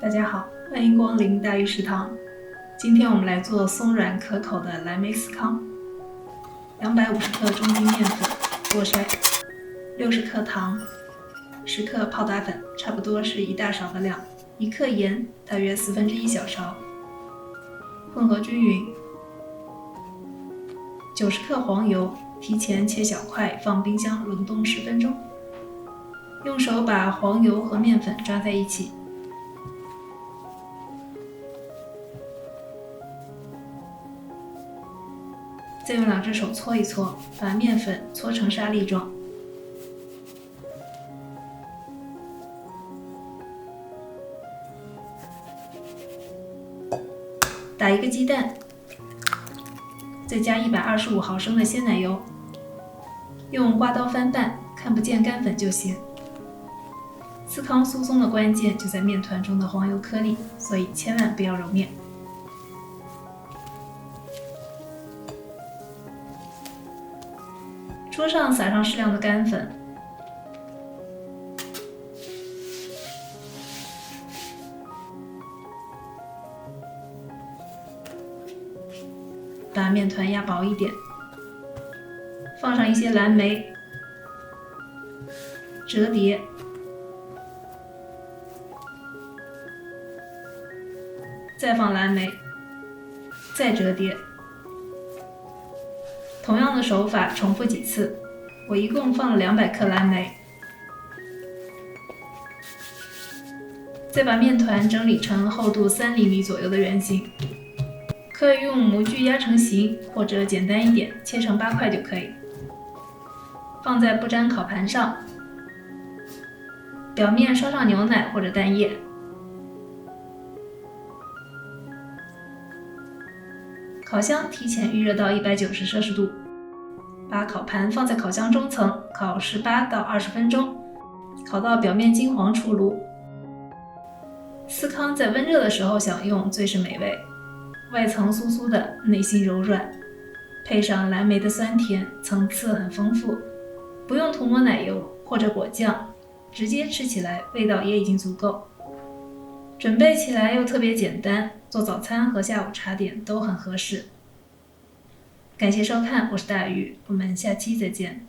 大家好，欢迎光临大鱼食堂。今天我们来做松软可口的蓝莓司康。250克中筋面粉过筛，60克糖，10克泡打粉，差不多是1大勺的量，1克盐，大约1/4小勺，混合均匀。90克黄油，提前切小块，放冰箱冷冻10分钟。用手把黄油和面粉抓在一起。再用2只手搓一搓，把面粉搓成沙粒状。打1个鸡蛋，再加125毫升的鲜奶油，用刮刀翻拌，看不见干粉就行。司康酥松的关键就在面团中的黄油颗粒，所以千万不要揉面。桌上撒上适量的干粉，把面团压薄一点，放上一些蓝莓，折叠，再放蓝莓，再折叠。同样的手法重复几次，我一共放了200克蓝莓。再把面团整理成厚度3厘米左右的圆形，可以用模具压成形，或者简单一点，切成8块就可以。放在不粘烤盘上，表面刷上牛奶或者蛋液。烤箱提前预热到190摄氏度，把烤盘放在烤箱中层，烤18到20分钟，烤到表面金黄出炉。司康在温热的时候享用最是美味，外层酥酥的，内心柔软，配上蓝莓的酸甜，层次很丰富，不用涂抹奶油或者果酱，直接吃起来味道也已经足够。准备起来又特别简单，做早餐和下午茶点都很合适。感谢收看，我是大鱼，我们下期再见。